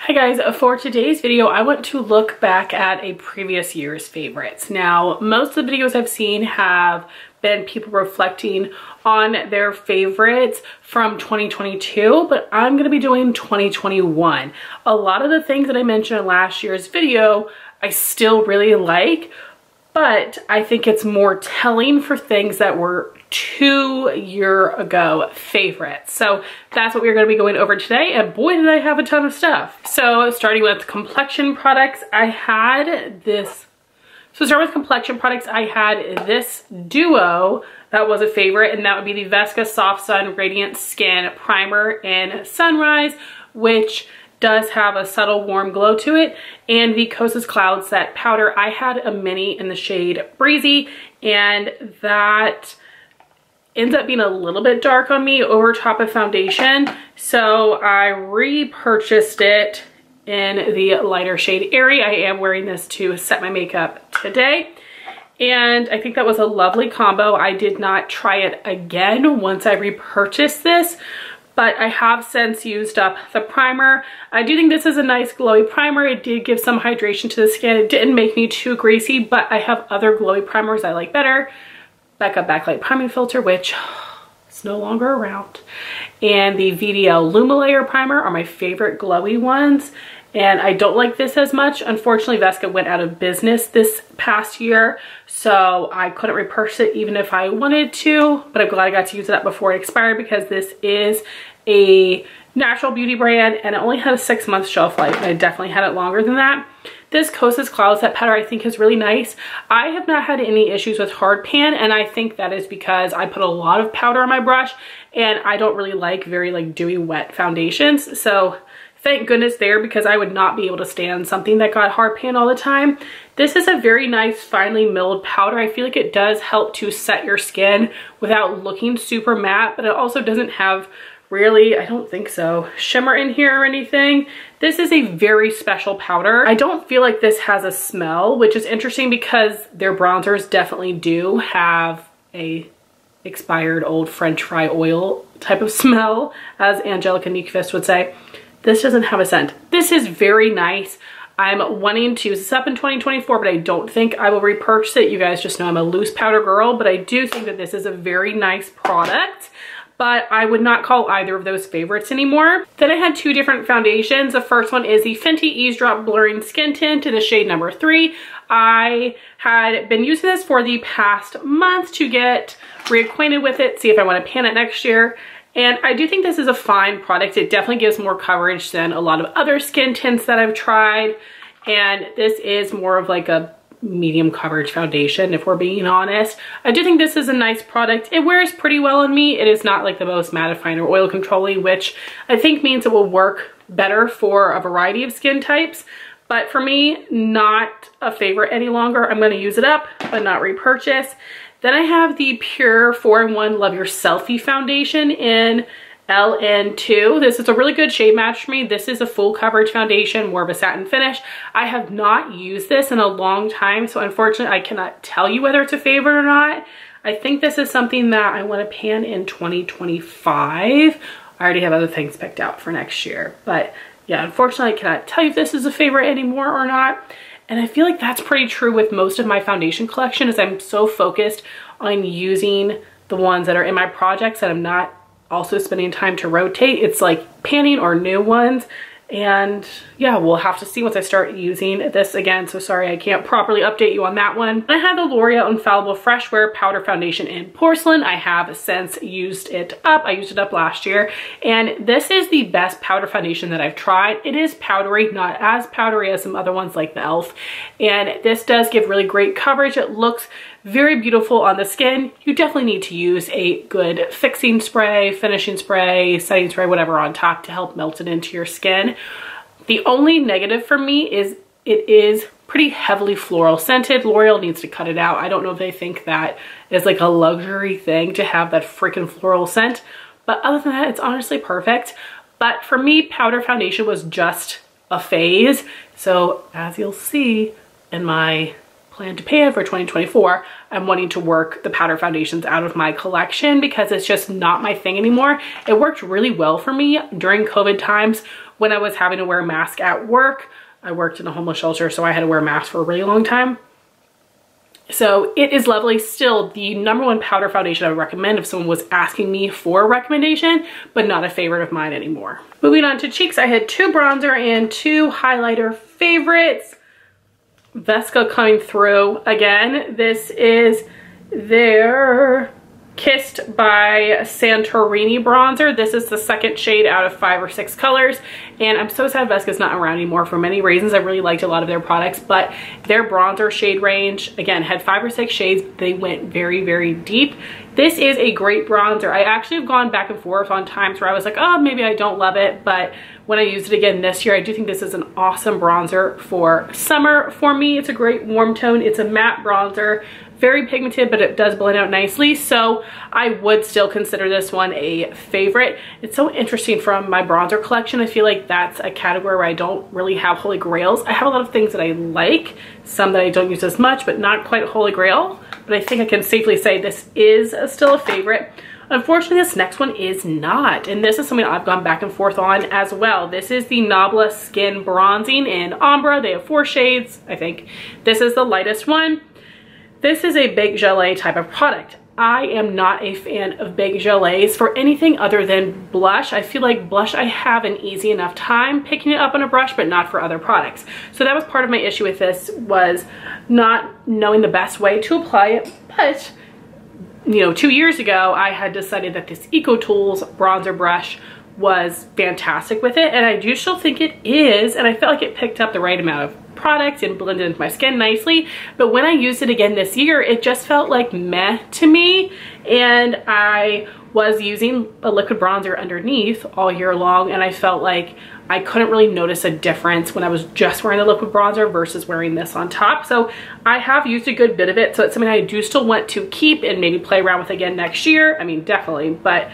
Hi guys, for today's video I want to look back at a previous year's favorites. Now most of the videos I've seen have been people reflecting on their favorites from 2022, but I'm going to be doing 2021. A lot of the things that I mentioned in last year's video I still really like, but I think it's more telling for things that were 2 years ago favorites. So that's what we're going to be going over today, and boy did I have a ton of stuff. So starting with complexion products, I had this. So start with complexion products, I had this duo that was a favorite, and that would be the Vesca Soft Sun Radiant Skin Primer in Sunrise, which does have a subtle warm glow to it, and the Kosas Cloud Set Powder. I had a mini in the shade Breezy, and that ends up being a little bit dark on me over top of foundation, so I repurchased it in the lighter shade Airy. I am wearing this to set my makeup today, and I think that was a lovely combo. I did not try it again once I repurchased this, but I have since used up the primer. I do think this is a nice glowy primer. It did give some hydration to the skin. It didn't make me too greasy, but I have other glowy primers I like better. Becca Backlight Priming Filter, which is no longer around, and the VDL Lumilayer Primer are my favorite glowy ones, and I don't like this as much. Unfortunately, Vesca went out of business this past year, so I couldn't repurchase it even if I wanted to, but I'm glad I got to use it up before it expired because this is a natural beauty brand and it only had a 6-month shelf life, and I definitely had it longer than that. This Kosas Cloud Set Powder I think is really nice. I have not had any issues with hard pan, and I think that is because I put a lot of powder on my brush and I don't really like very dewy wet foundations. So thank goodness there, because I would not be able to stand something that got hard pan all the time. This is a very nice finely milled powder. I feel like it does help to set your skin without looking super matte, but it also doesn't have really, I don't think so, shimmer in here or anything. This is a very special powder. I don't feel like this has a smell, which is interesting because their bronzers definitely do have a expired old French fry oil type of smell, as Angelica Nyqvist would say. This doesn't have a scent. This is very nice. I'm wanting to use this up in 2024, but I don't think I will repurchase it. You guys just know I'm a loose powder girl, but I do think that this is a very nice product, but I would not call either of those favorites anymore. Then I had 2 different foundations. The first one is the Fenty Eaze Drop Blurring Skin Tint in the shade number 3. I had been using this for the past month to get reacquainted with it, see if I want to pan it next year. And I do think this is a fine product. It definitely gives more coverage than a lot of other skin tints that I've tried. And this is more of like a medium coverage foundation, if we're being honest. I do think this is a nice product. It wears pretty well on me. It is not like the most mattifying or oil controlling, which I think means it will work better for a variety of skin types. But for me, not a favorite any longer. I'm going to use it up, but not repurchase. Then I have the Pure 4-in-1 Love Your Selfie foundation in LN2. This is a really good shade match for me. This is a full coverage foundation, more of a satin finish. I have not used this in a long time, so unfortunately I cannot tell you whether it's a favorite or not. I think this is something that I want to pan in 2025. I already have other things picked out for next year, but yeah, unfortunately I cannot tell you if this is a favorite anymore or not. And I feel like that's pretty true with most of my foundation collection, as I'm so focused on using the ones that are in my projects that I'm not also spending time to rotate. It's like panning or new ones. And yeah, we'll have to see once I start using this again. So sorry, I can't properly update you on that one. I have the L'Oreal Infallible Fresh Wear Powder Foundation in Porcelain. I have since used it up. I used it up last year. And this is the best powder foundation that I've tried. It is powdery, not as powdery as some other ones like the e.l.f. And this does give really great coverage. It looks very beautiful on the skin. You definitely need to use a good fixing spray, finishing spray, setting spray, whatever on top to help melt it into your skin. The only negative for me is it is pretty heavily floral scented. L'Oreal needs to cut it out. I don't know if they think that is like a luxury thing to have that freaking floral scent, but other than that, it's honestly perfect. But for me, powder foundation was just a phase. So as you'll see in my plan to pan for 2024, I'm wanting to work the powder foundations out of my collection because it's just not my thing anymore. It worked really well for me during COVID times when I was having to wear a mask at work. I worked in a homeless shelter, so I had to wear a mask for a really long time. So it is lovely. Still the #1 powder foundation I would recommend if someone was asking me for a recommendation, but not a favorite of mine anymore. Moving on to cheeks, I had 2 bronzer and 2 highlighter favorites. Vesca coming through again. This is their Kissed by Santorini bronzer. This is the 2nd shade out of 5 or 6 colors, and I'm so sad Vesca's not around anymore for many reasons. I really liked a lot of their products, but their bronzer shade range, again, had 5 or 6 shades. They went very, very deep. This is a great bronzer. I actually have gone back and forth on times where I was like, oh, maybe I don't love it, but when I used it again this year, I do think this is an awesome bronzer for summer. For me, it's a great warm tone. It's a matte bronzer. Very pigmented, but it does blend out nicely, so I would still consider this one a favorite. It's so interesting from my bronzer collection. I feel like that's a category where I don't really have holy grails. I have a lot of things that I like, some that I don't use as much, but not quite holy grail. But I think I can safely say this is still a favorite. Unfortunately, this next one is not, and this is something I've gone back and forth on as well. This is the Nabla Skin Bronzing in Ambra. They have 4 shades, I think. This is the lightest one. This is a baked gelée type of product. I am not a fan of baked gelées for anything other than blush. I feel like blush, I have an easy enough time picking it up on a brush, but not for other products. So that was part of my issue with this, was not knowing the best way to apply it. But, you know, 2 years ago, I had decided that this EcoTools bronzer brush was fantastic with it, and I do still think it is, and I felt like it picked up the right amount of product and blended into my skin nicely. But when I used it again this year, it just felt like meh to me, and I was using a liquid bronzer underneath all year long, and I felt like I couldn't really notice a difference when I was just wearing the liquid bronzer versus wearing this on top. So I have used a good bit of it, so it's something I do still want to keep and maybe play around with again next year. I mean, definitely, but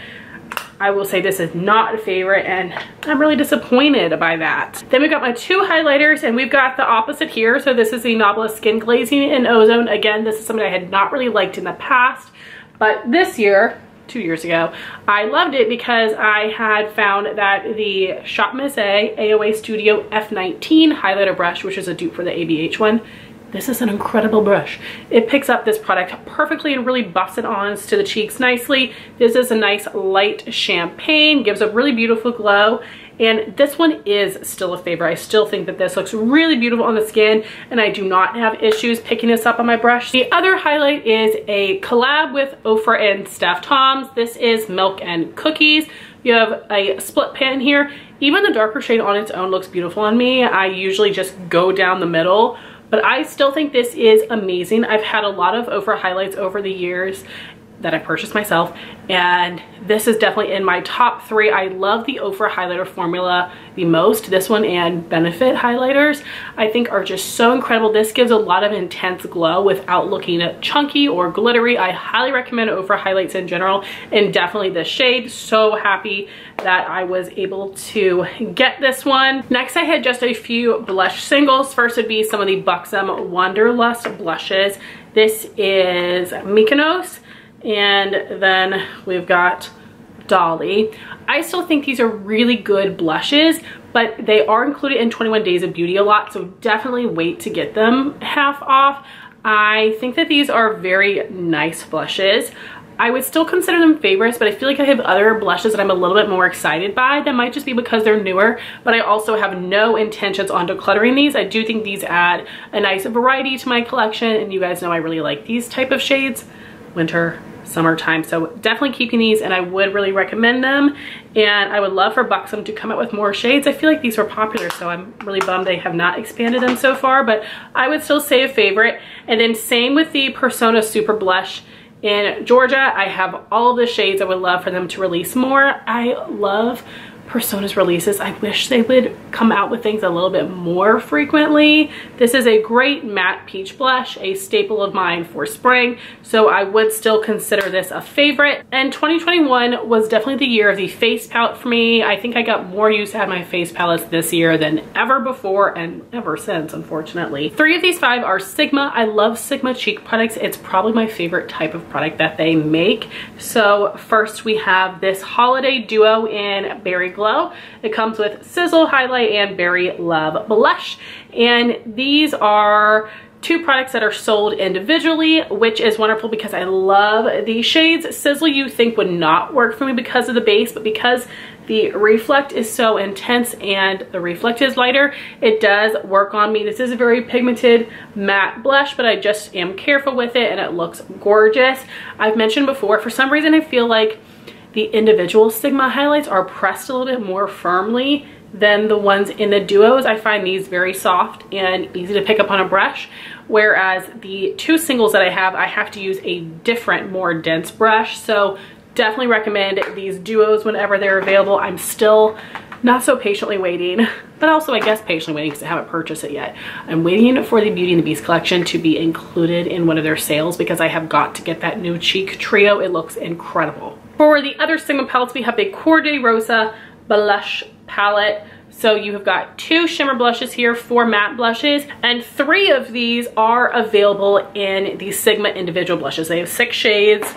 I will say this is not a favorite, and I'm really disappointed by that. Then we've got my 2 highlighters, and we've got the opposite here. So this is the Nabla Skin Glazing in Ozone. Again, this is something I had not really liked in the past, but this year, 2 years ago, I loved it because I had found that the Shop Miss A AOA Studio F19 highlighter brush, which is a dupe for the ABH one, this is an incredible brush. It picks up this product perfectly and really buffs it on to the cheeks nicely. This is a nice light champagne, gives a really beautiful glow, and this one is still a favorite. I still think that this looks really beautiful on the skin, and I do not have issues picking this up on my brush. The other highlight is a collab with Ofra and Steph Toms. This is Milk and Cookies. You have a split pan here. Even the darker shade on its own looks beautiful on me. I usually just go down the middle, but I still think this is amazing. I've had a lot of Ofra highlights over the years that I purchased myself, and this is definitely in my top 3. I love the Ofra highlighter formula the most. This one and Benefit highlighters I think are just so incredible. This gives a lot of intense glow without looking chunky or glittery. I highly recommend Ofra highlights in general, and definitely this shade. So happy that I was able to get this one. Next, I had just a few blush singles. First would be some of the Buxom Wanderlust blushes. This is Mykonos, and then we've got Dolly. I still think these are really good blushes, but they are included in 21 Days of Beauty a lot, so definitely wait to get them half off. I think that these are very nice blushes. I would still consider them favorites, but I feel like I have other blushes that I'm a little bit more excited by. That might just be because they're newer, but I also have no intentions on decluttering these. I do think these add a nice variety to my collection, and you guys know I really like these type of shades. Winter, summertime, so definitely keeping these, and I would really recommend them. And I would love for Buxom to come out with more shades. I feel like these were popular, so I'm really bummed they have not expanded them so far, but I would still say a favorite. And then same with the Persone Super Blush in Georgia. I have all of the shades. I would love for them to release more. I love Persona's releases. I wish they would come out with things a little bit more frequently. This is a great matte peach blush, a staple of mine for spring, so I would still consider this a favorite. And 2021 was definitely the year of the face palette for me. I think I got more use out of my face palettes this year than ever before and ever since, unfortunately. 3 of these 5 are Sigma. I love Sigma cheek products. It's probably my favorite type of product that they make. So first we have this holiday duo in Berry Glow. It comes with Sizzle Highlight and Berry Love Blush. And these are 2 products that are sold individually, which is wonderful because I love these shades. Sizzle you think would not work for me because of the base, but because the reflect is so intense and the reflect is lighter, it does work on me. This is a very pigmented matte blush, but I just am careful with it and it looks gorgeous. I've mentioned before, for some reason I feel like the individual Sigma highlights are pressed a little bit more firmly than the ones in the duos. I find these very soft and easy to pick up on a brush, whereas the 2 singles that I have to use a different, more dense brush. So definitely recommend these duos whenever they're available. I'm still not so patiently waiting, but also I guess patiently waiting because I haven't purchased it yet. I'm waiting for the Beauty and the Beast collection to be included in one of their sales because I have got to get that new cheek trio. It looks incredible. For the other Sigma palettes, we have the Cor de Rosa blush palette. So you have got 2 shimmer blushes here, 4 matte blushes, and 3 of these are available in the Sigma individual blushes. They have 6 shades.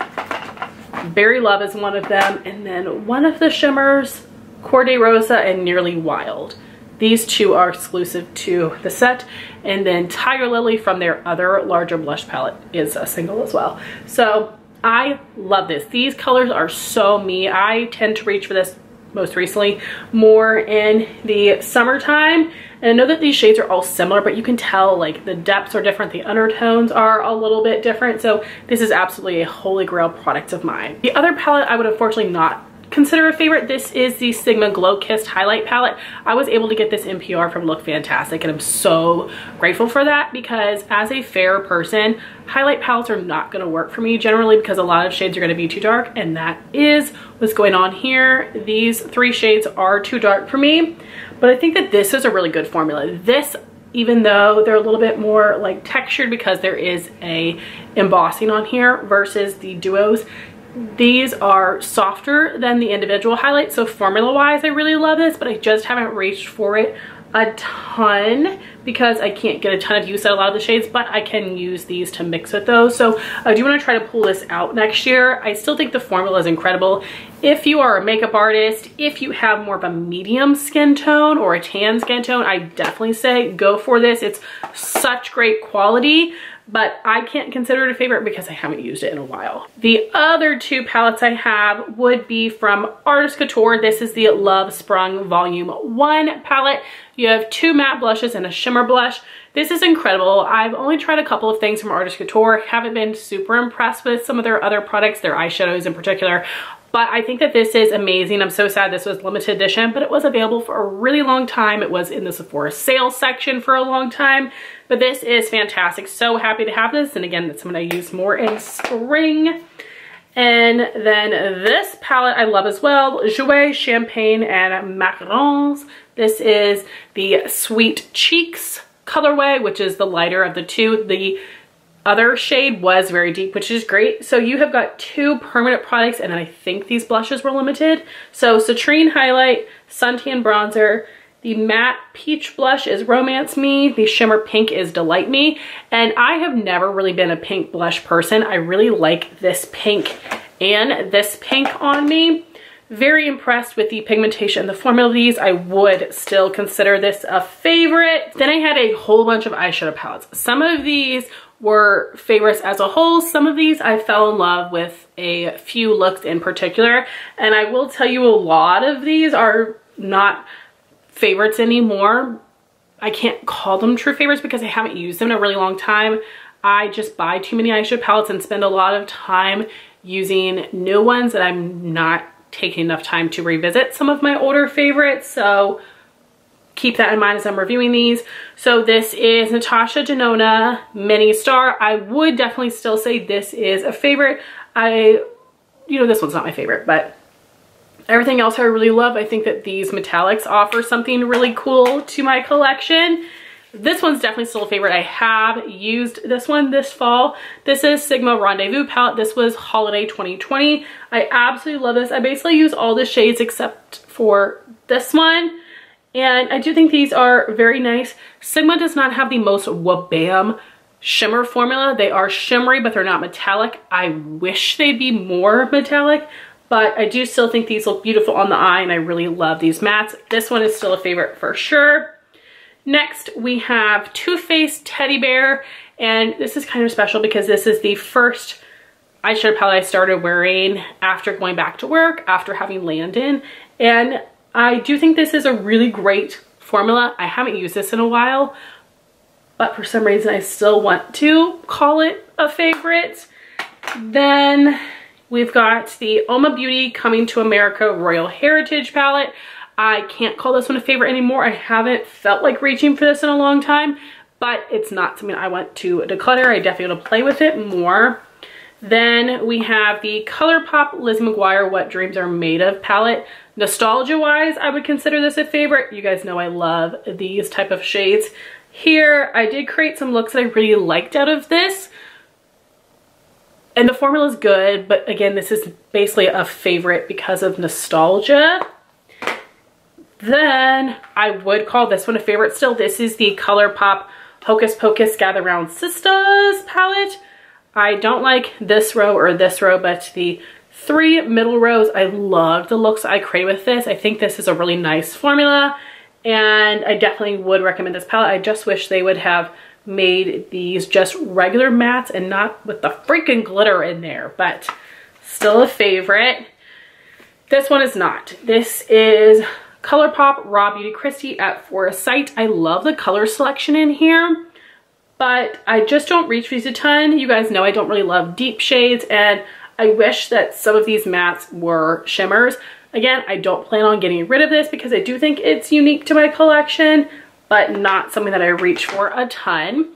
Berry Love is one of them, and then one of the shimmers, Cor de Rosa and Nearly Wild. These 2 are exclusive to the set, and then Tiger Lily from their other larger blush palette is a single as well. So I love this. These colors are so me. I tend to reach for this most recently more in the summertime, and I know that these shades are all similar, but you can tell like the depths are different, the undertones are a little bit different. So this is absolutely a holy grail product of mine. The other palette I would unfortunately not consider a favorite. This is the Sigma Glowkissed highlight palette. I was able to get this in PR from Look Fantastic, and I'm so grateful for that because as a fair person, highlight palettes are not going to work for me generally because a lot of shades are going to be too dark, and that is what's going on here. These 3 shades are too dark for me, but I think that this is a really good formula. This, even though they're a little bit more like textured because there is a embossing on here versus the duos, these are softer than the individual highlights. So formula wise, I really love this, but I just haven't reached for it a ton because I can't get a ton of use out of a lot of the shades, but I can use these to mix with those. So I do want to try to pull this out next year. I still think the formula is incredible. If you are a makeup artist, if you have more of a medium skin tone or a tan skin tone, I definitely say go for this. It's such great quality, but I can't consider it a favorite because I haven't used it in a while. The other 2 palettes I have would be from Artist Couture. This is the Love Sprung Volume 1 palette. You have 2 matte blushes and a shimmer blush. This is incredible. I've only tried a couple of things from Artist Couture. Haven't been super impressed with some of their other products, their eyeshadows in particular. But I think that this is amazing. I'm so sad this was limited edition, but it was available for a really long time. It was in the Sephora sales section for a long time, but this is fantastic. So happy to have this. And again, that's something I use more in spring. And then this palette I love as well, Jouer, Champagne, and Macaroons. This is the Sweet Cheeks colorway, which is the lighter of the 2. The other shade was very deep, which is great. So you have got 2 permanent products, and then I think these blushes were limited. So Citrine Highlight, Suntan Bronzer, the matte peach blush is Romance Me, the shimmer pink is Delight Me, and I have never really been a pink blush person. I really like this pink and this pink on me. Very impressed with the pigmentation and the formula of these. I would still consider this a favorite. Then I had a whole bunch of eyeshadow palettes. Some of these were favorites as a whole. Some of these I fell in love with a few looks in particular. And I will tell you a lot of these are not favorites anymore. I can't call them true favorites because I haven't used them in a really long time. I just buy too many eyeshadow palettes and spend a lot of time using new ones that I'm not taking enough time to revisit some of my older favorites. So keep that in mind as I'm reviewing these. So this is Natasha Denona Mini Star. I would definitely still say this is a favorite. You know, this one's not my favorite, but Everything else I really love. I think that these metallics offer something really cool to my collection. This one's definitely still a favorite. I have used this one this fall. This is Sigma Rendezvous palette. This was holiday 2020. I absolutely love this. I basically use all the shades except for this one. And I do think these are very nice. Sigma does not have the most wabam shimmer formula. They are shimmery, but they're not metallic. I wish they'd be more metallic, but I do still think these look beautiful on the eye, and I really love these mattes. This one is still a favorite for sure. Next, we have Too Faced Teddy Bear, and this is kind of special because this is the first eyeshadow palette I started wearing after going back to work, after having Landon, and I do think this is a really great formula. I haven't used this in a while, but for some reason I still want to call it a favorite. Then we've got the Oma Beauty Coming to America Royal Heritage palette. I can't call this one a favorite anymore. I haven't felt like reaching for this in a long time, but it's not something I want to declutter. I definitely want to play with it more. Then we have the ColourPop Lizzie McGuire What Dreams Are Made Of palette. Nostalgia wise, I would consider this a favorite. You guys know I love these type of shades. Here, I did create some looks that I really liked out of this. And the formula is good, but again, this is basically a favorite because of nostalgia. Then I would call this one a favorite still. This is the ColourPop Hocus Pocus Gather Round Sisters palette. I don't like this row or this row, but the 3 middle rows, I love the looks I create with this. I think this is a really nice formula, and I definitely would recommend this palette. I just wish they would have made these just regular mattes and not with the freaking glitter in there, but still a favorite. This one is not. This is ColourPop Raw Beauty Christie at Foresight. I love the color selection in here, but I just don't reach for these a ton. You guys know I don't really love deep shades, and I wish that some of these mattes were shimmers. Again, I don't plan on getting rid of this because I do think it's unique to my collection, but not something that I reach for a ton.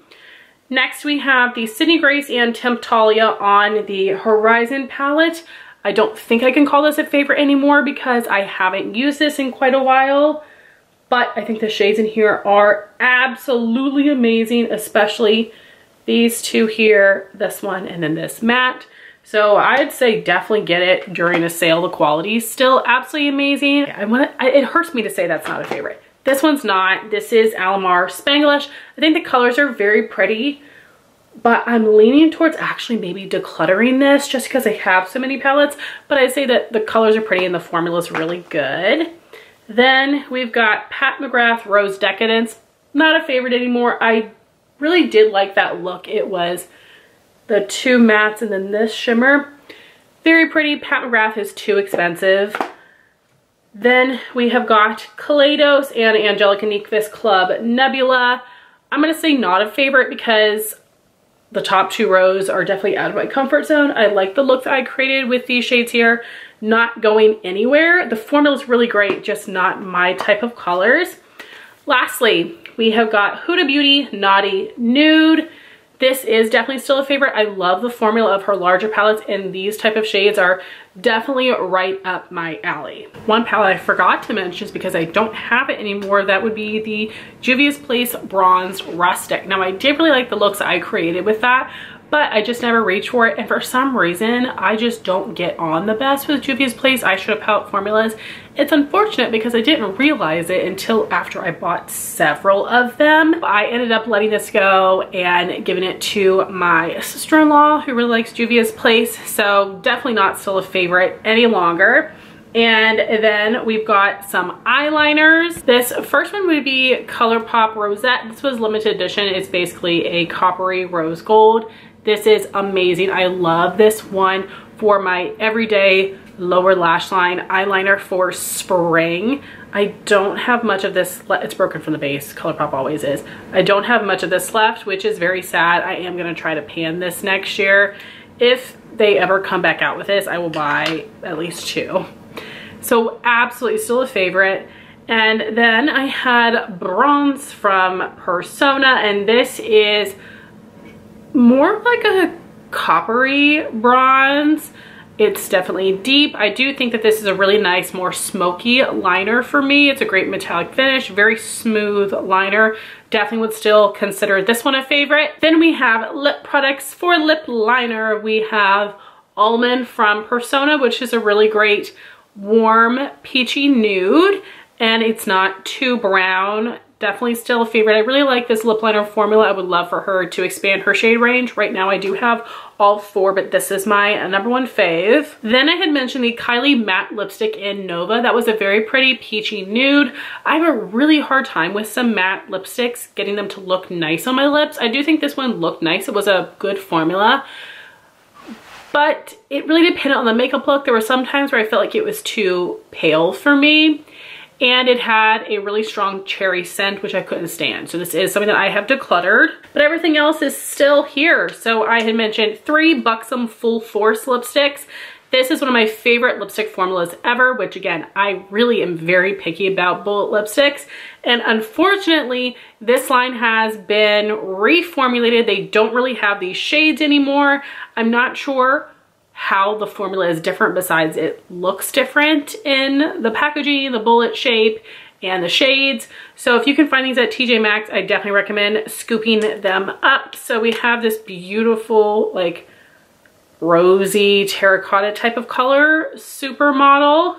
Next, we have the Sydney Grace and Temptalia on the Horizon palette. I don't think I can call this a favorite anymore because I haven't used this in quite a while, but I think the shades in here are absolutely amazing, especially these two here, this one, and then this matte. So I'd say definitely get it during a sale. The quality is still absolutely amazing. It hurts me to say that's not a favorite. This one's not. This is Alamar Spanglish. I think the colors are very pretty, but I'm leaning towards actually maybe decluttering this just because I have so many palettes. But I'd say that the colors are pretty and the formula is really good. Then we've got Pat McGrath Rose Decadence. Not a favorite anymore. I really did like that look. It was the 2 mattes and then this shimmer. Very pretty. Pat McGrath is too expensive. Then we have got Kaleidos and Angelica Nyquist Club Nebula. I'm going to say not a favorite because the top 2 rows are definitely out of my comfort zone. I like the look that I created with these shades here. Not going anywhere. The formula is really great, just not my type of colors. Lastly, we have got Huda Beauty Naughty Nude. This is definitely still a favorite. I love the formula of her larger palettes, and these type of shades are definitely right up my alley. One palette I forgot to mention is because I don't have it anymore. That would be the Juvia's Place Bronzed Rustic. Now, I did really like the looks I created with that, but I just never reached for it. And for some reason, I just don't get on the best with Juvia's Place eyeshadow palette formulas. It's unfortunate because I didn't realize it until after I bought several of them. I ended up letting this go and giving it to my sister-in-law who really likes Juvia's Place. So definitely not still a favorite any longer. And then we've got some eyeliners. This first one would be ColourPop Rosette. This was limited edition. It's basically a coppery rose gold. This is amazing. I love this one for my everyday lower lash line eyeliner for spring. I don't have much of this. It's broken from the base. ColourPop always is. I don't have much of this left, which is very sad. I am going to try to pan this next year. If they ever come back out with this, I will buy at least 2. So absolutely still a favorite. And then I had Bronze from Persone, and this is more like a coppery bronze. It's definitely deep. I do think that this is a really nice, more smoky liner for me. It's a great metallic finish, very smooth liner. Definitely would still consider this one a favorite. Then we have lip products. For lip liner, we have Almond from Persone, which is a really great warm peachy nude, and it's not too brown. Definitely still a favorite. I really like this lip liner formula. I would love for her to expand her shade range. Right now I do have all 4, but this is my #1 fave. Then I had mentioned the Kylie matte lipstick in Nova. That was a very pretty peachy nude. I have a really hard time with some matte lipsticks, getting them to look nice on my lips. I do think this one looked nice. It was a good formula, but it really depended on the makeup look. There were some times where I felt like it was too pale for me. And it had a really strong cherry scent, which I couldn't stand. So this is something that I have decluttered, but everything else is still here. So I had mentioned 3 Buxom Full Force lipsticks. This is one of my favorite lipstick formulas ever, which again, I really am very picky about bullet lipsticks. And unfortunately, this line has been reformulated. They don't really have these shades anymore. I'm not sure how the formula is different besides it looks different in the packaging, the bullet shape, and the shades. So if you can find these at TJ Maxx, I definitely recommend scooping them up. So we have this beautiful like rosy terracotta type of color, supermodel.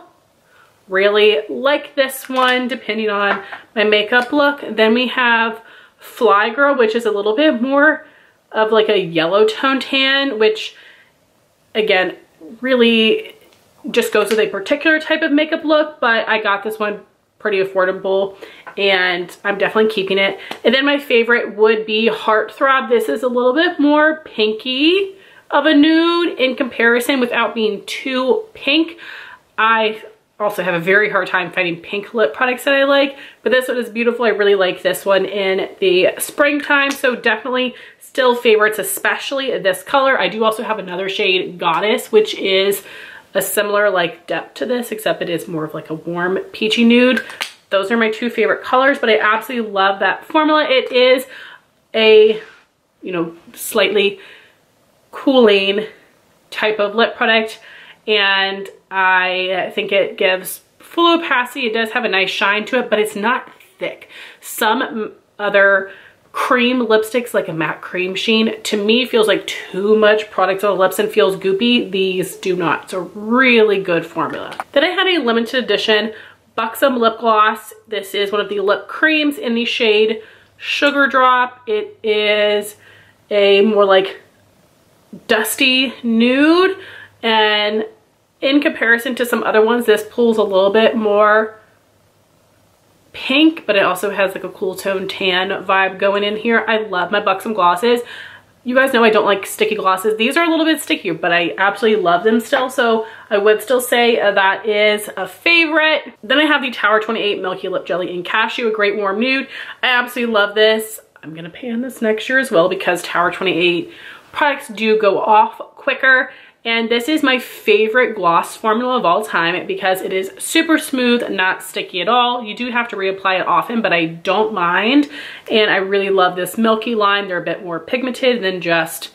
Really like this one depending on my makeup look. Then we have Fly Girl, which is a little bit more of like a yellow tone tan, which again, really just goes with a particular type of makeup look, but I got this one pretty affordable and I'm definitely keeping it. And then my favorite would be Heartthrob. This is a little bit more pinky of a nude in comparison without being too pink. I also have a very hard time finding pink lip products that I like, but this one is beautiful. I really like this one in the springtime, so definitely still favorites, especially this color. I do also have another shade, Goddess, which is a similar like depth to this, except it is more of like a warm peachy nude. Those are my 2 favorite colors, but I absolutely love that formula. It is a, you know, slightly cooling type of lip product, and I think it gives full opacity. It does have a nice shine to it, but it's not thick. Some other cream lipsticks, like a matte cream sheen, to me feels like too much product on the lips and feels goopy. These do not. It's a really good formula. Then I had a limited edition Buxom lip gloss. This is one of the lip creams in the shade Sugar Drop. It is a more like dusty nude, and in comparison to some other ones, this pulls a little bit more pink, but it also has like a cool tone tan vibe going in here. I love my Buxom glosses. You guys know I don't like sticky glosses. These are a little bit stickier, but I absolutely love them still, so I would still say that is a favorite. Then I have the Tower 28 Milky Lip Jelly in Cashew, a great warm nude. I absolutely love this. I'm gonna pan this next year as well because Tower 28 products do go off quicker. And this is my favorite gloss formula of all time because it is super smooth, not sticky at all. You do have to reapply it often, but I don't mind. And I really love this milky line. They're a bit more pigmented than just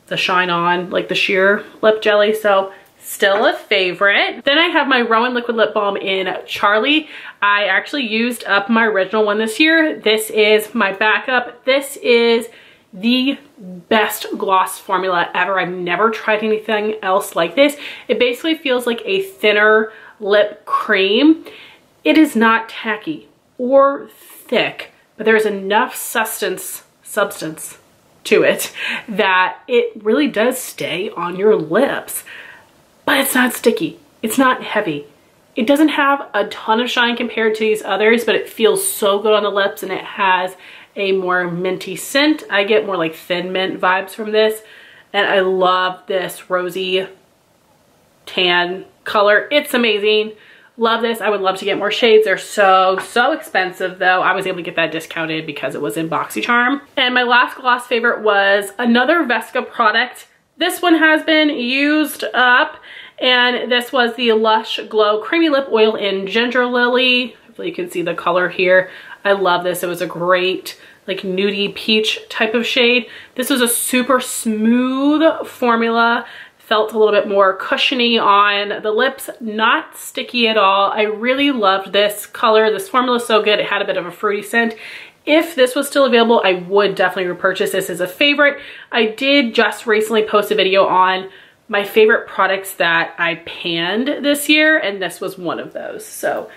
the Shine On, like the sheer lip jelly. So still a favorite. Then I have my Rowan Liquid Lip Balm in Charlie. I actually used up my original one this year. This is my backup. This is the best gloss formula ever. I've never tried anything else like this. It basically feels like a thinner lip cream. It is not tacky or thick, but there's enough substance to it that it really does stay on your lips. But it's not sticky. It's not heavy. It doesn't have a ton of shine compared to these others, but it feels so good on the lips, and it has a more minty scent. I get more like thin mint vibes from this, and I love this rosy tan color. It's amazing. Love this. I would love to get more shades. They're so expensive though. I was able to get that discounted because it was in BoxyCharm. And my last gloss favorite was another Vesca product. This one has been used up, and this was the Lush Glow Creamy Lip Oil in Ginger Lily. Hopefully you can see the color here. I love this. It was a great like nudie peach type of shade. This was a super smooth formula, felt a little bit more cushiony on the lips, not sticky at all. I really loved this color. This formula is so good. It had a bit of a fruity scent. If this was still available, I would definitely repurchase this as a favorite. I did just recently post a video on my favorite products that I panned this year, and this was one of those. So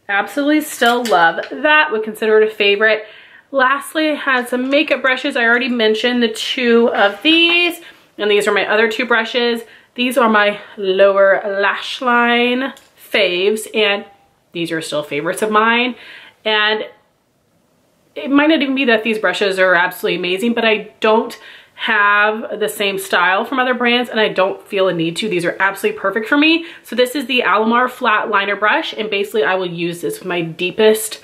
absolutely still love that. Would consider it a favorite. Lastly, I had some makeup brushes. I already mentioned the 2 of these. And these are my other 2 brushes. These are my lower lash line faves, and these are still favorites of mine. And it might not even be that these brushes are absolutely amazing, but I don't have the same style from other brands, and I don't feel a need to. These are absolutely perfect for me. So this is the Alamar flat liner brush, and basically I will use this with my deepest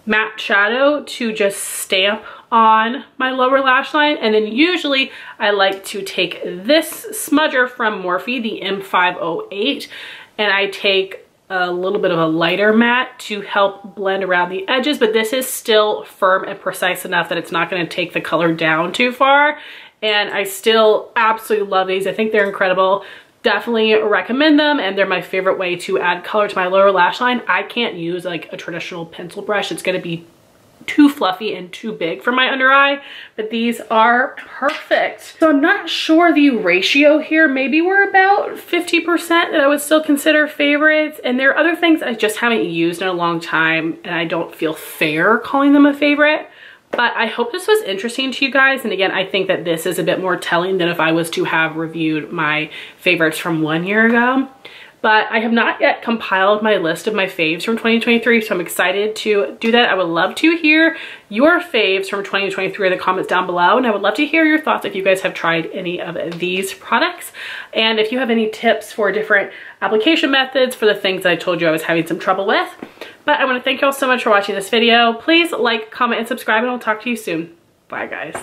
matte shadow to just stamp on my lower lash line. And then usually I like to take this smudger from Morphe, the M508, and I take a little bit of a lighter matte to help blend around the edges, but this is still firm and precise enough that it's not going to take the color down too far. And I still absolutely love these. I think they're incredible. Definitely recommend them, and they're my favorite way to add color to my lower lash line. I can't use like a traditional pencil brush. It's going to be too fluffy and too big for my under eye, but these are perfect. So I'm not sure the ratio here. Maybe we're about 50% that I would still consider favorites, and there are other things I just haven't used in a long time, and I don't feel fair calling them a favorite. But I hope this was interesting to you guys. And again, I think that this is a bit more telling than if I was to have reviewed my favorites from 1 year ago. But I have not yet compiled my list of my faves from 2023, so I'm excited to do that. I would love to hear your faves from 2023 in the comments down below, and I would love to hear your thoughts if you guys have tried any of these products, and if you have any tips for different application methods for the things that I told you I was having some trouble with. But I want to thank you all so much for watching this video. Please like, comment, and subscribe, and I'll talk to you soon. Bye, guys.